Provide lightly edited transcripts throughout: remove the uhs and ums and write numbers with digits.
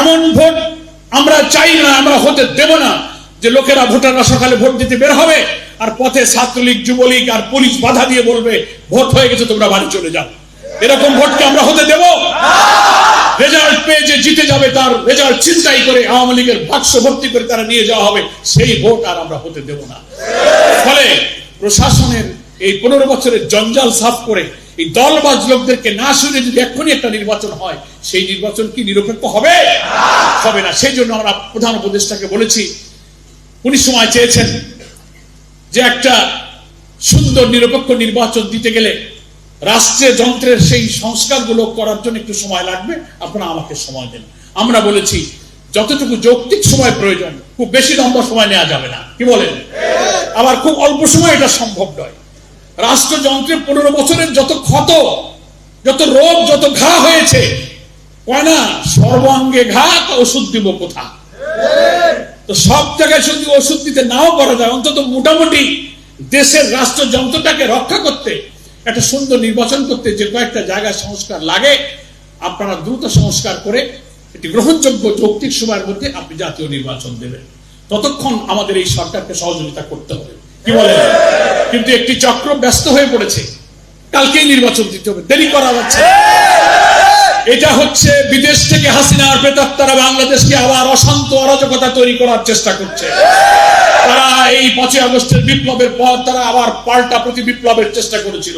এমন ভোট আমরা চাই না, আমরা হতে দেব না যে লোকেরা ভোটাররা সকালে ভোট দিতে বের হবে আর পথে ছাত্রলীগ যুবলীগ আর পুলিশ বাধা দিয়ে বলবে ভোট হয়ে গেছে তোমরা বাড়ি চলে যাও। এরকম ভোটকে আমরা হতে দেব? রেজাল্ট পেয়ে যে জিতে যাবে তার রেজাল্ট চিন্তাই করে আওয়ামী লীগের বাক্স ভর্তি করে তারা নিয়ে যাওয়া হবে, সেই ভোট আর আমরা হতে দেব না। ফলে প্রশাসনের এই 15 বছরের জঞ্জাল সাফ করে এই দলবাজ লোকদেরকে না শুনে যদি এক্ষুনি একটা নির্বাচন হয়, সেই নির্বাচন কি নিরপেক্ষ হবে? হবে না। সেই জন্য আমরা প্রধান উপদেষ্টাকে বলেছি, উনি সময় চেয়েছেন যে একটা সুন্দর নিরপেক্ষ নির্বাচন দিতে গেলে রাষ্ট্রের যন্ত্রের সেই সংস্কারগুলো করার জন্য একটু সময় লাগবে, আপনারা আমাকে সময় দেন। আমরা বলেছি যতটুকু যৌক্তিক সময় প্রয়োজন, খুব বেশি লম্বা সময় নেওয়া যাবে না, কি বলেন? আবার খুব অল্প সময় এটা সম্ভব নয়। রাষ্ট্রযন্ত্রে 15 বছরের যত ক্ষত, যত রোগ, যত ঘা হয়েছে, কয় না সর্বাঙ্গে ঘা, ওষুধ দিব কোথা? তো সব জায়গায় শুধু ওষুধ দিতে নাও করা যায়, অন্তত মোটামুটি দেশের রাষ্ট্রযন্ত্রটাকে রক্ষা করতে, একটা সুন্দর নির্বাচন করতে যে কয়েকটা জায়গায় সংস্কার লাগে, আপনারা দ্রুত সংস্কার করে একটি গ্রহণযোগ্য যৌক্তিক সময়ের মধ্যে আপনি জাতীয় নির্বাচন দেবেন। ততক্ষণ আমাদের এই সরকারকে সহযোগিতা করতে হবে, কি বলেন? কিন্তু একটি চক্র ব্যস্ত হয়ে পড়েছে, কালকেই নির্বাচন দিতে হবে, দেরি করা যাচ্ছে। এটা হচ্ছে বিদেশ থেকে হাসিনার প্রেতাত্মারা বাংলাদেশকে আবার অশান্ত অরাজকতা তৈরি করার চেষ্টা করছে। তারা এই 5 আগস্টের বিপ্লবের পর তারা আবার পাল্টা প্রতি বিপ্লবের চেষ্টা করেছিল।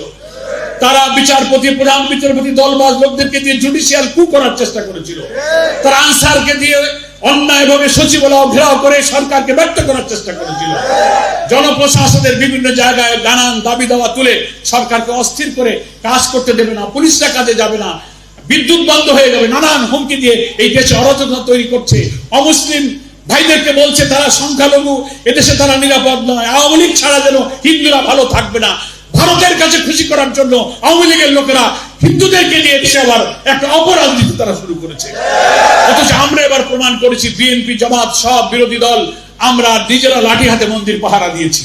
তারা বিচারপতি, প্রধান বিচারপতি, দলবাজ লোকদেরকে দিয়ে জুডিশিয়াল কু করার চেষ্টা করেছিল। তারা আনসারকে দিয়ে অন্যায়ভাবে সচিবালয় ঘেরাও করে সরকারকে ব্যর্থ করার চেষ্টা করেছিল। জনপ্রশাসনের বিভিন্ন জায়গায় নানান দাবি দাওয়া তুলে সরকারকে অস্থির করে কাজ করতে দেবে না, পুলিশরা কাজে যাবে না, বিদ্যুৎ বন্ধ হয়ে যাবে, নানান হুমকি দিয়ে এই দেশে অরাজকতা তৈরি করছে। অমুসলিম ভাইদেরকে বলছে তারা সংখ্যালঘু, এদেশে তারা নিরাপদ নয়, আওয়ামী লীগ ছাড়া যেন হিন্দুরা ভালো থাকবে না। ভারতের কাছে খুশি করার জন্য আওয়ামী লীগের লোকেরা হিন্দুদেরকে নিয়ে দেশে আবার একটা অপরাজনীতি তারা শুরু করেছে। অথচ আমরা এবার প্রমাণ করেছি, বিএনপি, জামাত, সব বিরোধী দল আমরা নিজেরা লাঠি হাতে মন্দির পাহারা দিয়েছি।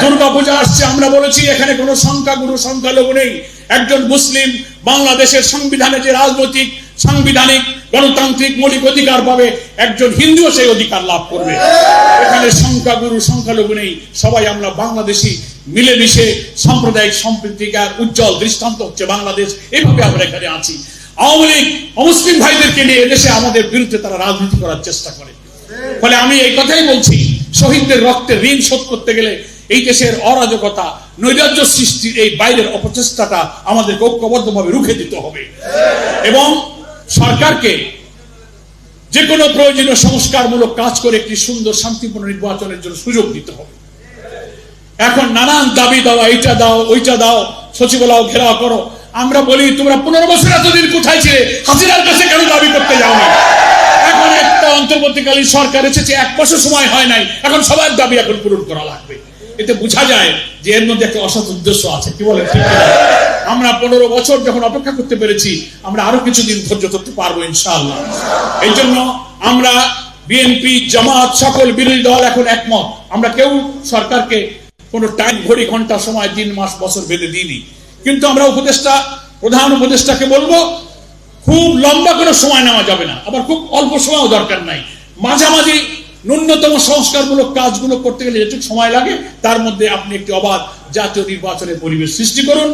দুর্গাপূজা আসছে, আমরা বলেছি এখানে কোনো সংখ্যাগুরু সংখ্যালঘু নেই। একজন মুসলিম বাংলাদেশের সংবিধানে যে রাজনৈতিক, সাংবিধানিক, গণতান্ত্রিক মৌলিক অধিকার পাবে, একজন হিন্দুও সেই অধিকার লাভ করবে। এখানে সংখ্যাগুরু সংখ্যালঘু নেই, সবাই আমরা বাংলাদেশি, মিলেমিশে সাম্প্রদায়িক সম্প্রীতিকার উজ্জ্বল দৃষ্টান্ত হচ্ছে বাংলাদেশ। এইভাবে আমরা এখানে আছি। আওয়ামী লীগ অমুসলিম ভাইদেরকে নিয়ে এদেশে আমাদের বিরুদ্ধে তারা রাজনীতি করার চেষ্টা করে। ফলে আমি এই কথাই বলছি, শহীদদের রক্তের ঋণ শোধ করতে গেলে এই দেশের অরাজকতা, নৈরাজ্য সৃষ্টির এই বাইরের অপচেষ্টাটা আমাদেরকে ঐক্যবদ্ধভাবে রুখে দিতে হবে এবং সরকারকে যে কোনো প্রয়োজনীয় সংস্কারমূলক কাজ করে একটি সুন্দর শান্তিপূর্ণ নির্বাচনের জন্য সুযোগ দিতে হবে। এখন নানান দাবি দাও, এইটা দাও, ওইটা দাও, সচিবালয় ঘেরাও করো। আমরা বলি তোমরা 15 বছর এতদিন কোথায় ছিলে? হাসিনার কাছে কেন দাবি করতে যাও না? এখন একটা অন্তর্বর্তীকালীন সরকার এসেছে, 1 বছর সময় হয় নাই, এখন সবার দাবি এখন পূরণ করা লাগবে। এতে বোঝা যায় যে এর মধ্যে একটা অসৎ উদ্দেশ্য আছে, কি বলেন? আমরা 15 বছর যখন অপেক্ষা করতে পেরেছি, আমরা আরো কিছুদিন ধৈর্য ধরতে পারবো ইনশাআল্লাহ। এই জন্য আমরা বিএনপি, জামাত, সকল বিরোধী দল এখন একমত। আমরা কেউ সরকারকে কোনো টাইম, ঘড়ি, ঘন্টা, সময়, দিন, মাস, বছর বেঁধে দিইনি। কিন্তু আমরা উপদেষ্টা, প্রধান উপদেষ্টাকে বলবো, খুব লম্বা কোনো সময় নেওয়া যাবে না, আবার খুব অল্প সময়ও দরকার নাই। মাঝামাঝি ন্যূনতম সংস্কারমূলক কাজগুলো করতে গেলে যেটুকু সময় লাগে, তার মধ্যে আপনি একটি অবাধ জাতীয় নির্বাচনের পরিবেশ সৃষ্টি করুন।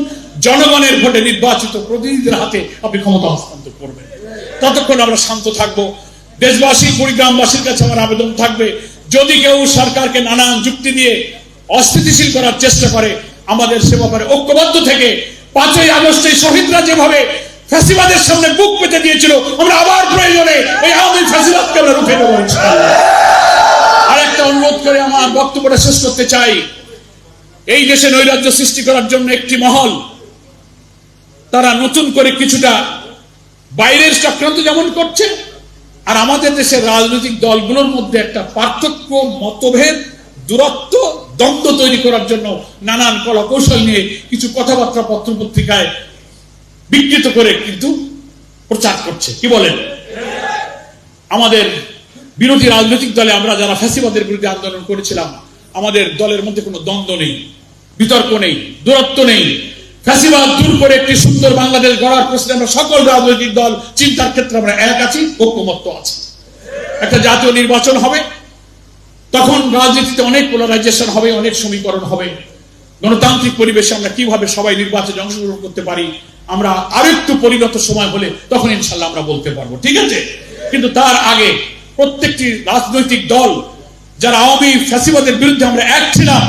জনগণের ভোটে নির্বাচিত প্রতিনিধিদের হাতে আপনি ক্ষমতা হস্তান্তর করবেন। ততক্ষণ আমরা শান্ত থাকবো। দেশবাসী, কুড়িগ্রামবাসীর কাছে আমার আবেদন থাকবে, যদি কেউ সরকারকে নানান যুক্তি দিয়ে অস্থিতিশীল করার চেষ্টা করে, আমাদের সে ব্যাপারে ঐক্যবদ্ধ থেকে 5ই আগস্টে শহীদরা যেভাবে ফ্যাসিবাদের সামনে বুক পেতে দিয়েছিল, আমরা আবার প্রয়োজনে এই আওয়ামী ফ্যাসিবাদকে আমরা রুখে দেবো ইনশাআল্লাহ। আর একটা অনুরোধ করে আমার বক্তব্যটা শেষ করতে চাই। এই দেশে নৈরাজ্য সৃষ্টি করার জন্য একটি মহল, তারা নতুন করে কিছুটা বাইরের চক্রান্ত যেমন করছে, আর আমাদের দেশের রাজনৈতিক দলগুলোর মধ্যে একটা পার্থক্য, মতভেদ, দূরত্ব, দ্বন্দ্ব তৈরি করার জন্য নানান কলা কৌশল নিয়ে কিছু কথাবার্তা পত্র পত্রিকায় বিকৃত করে কিন্তু প্রচার করছে, কি বলেন? আমাদের বিরোধী রাজনৈতিক দলে আমরা যারা ফ্যাসিবাদের বিরুদ্ধে আন্দোলন করেছিলাম, আমাদের দলের মধ্যে কোনো দ্বন্দ্ব নেই, বিতর্ক নেই, দূরত্ব নেই। ফ্যাসিবাদ দূর করে একটি সুন্দর বাংলাদেশ গড়ার প্রশ্নে আমরা সকল রাজনৈতিক দল চিন্তার ক্ষেত্রে আমরা এক আছি, ঐক্যমত্য আছি। একটা জাতীয় নির্বাচন হবে, তখন রাজনীতিতে অনেক পোলারাইজেশন হবে, অনেক সমীকরণ হবে। গণতান্ত্রিক পরিবেশে আমরা কিভাবে সবাই নির্বাচনে অংশগ্রহণ করতে পারি, আমরা আরেকটু পরিণত সময় হলে তখন ইনশাল্লাহ আমরা বলতে পারবো, ঠিক আছে। কিন্তু তার আগে প্রত্যেকটি রাজনৈতিক দল যারা আওয়ামী ফ্যাসিবাদের বিরুদ্ধে আমরা এক ছিলাম,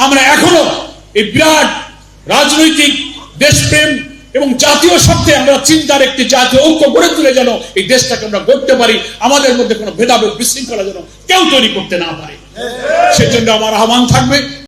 আমরা এখনো এই বিরাট রাজনৈতিক দেশপ্রেম এবং জাতীয় স্বার্থে আমরা চিন্তার একটি জাতীয় ঐক্য গড়ে তুলে যেন এই দেশটাকে আমরা গড়তে পারি, আমাদের মধ্যে কোনো ভেদাভেদ বিশৃঙ্খলা যেন কেউ তৈরি করতে না পারে, সেজন্য আমার আহ্বান থাকবে।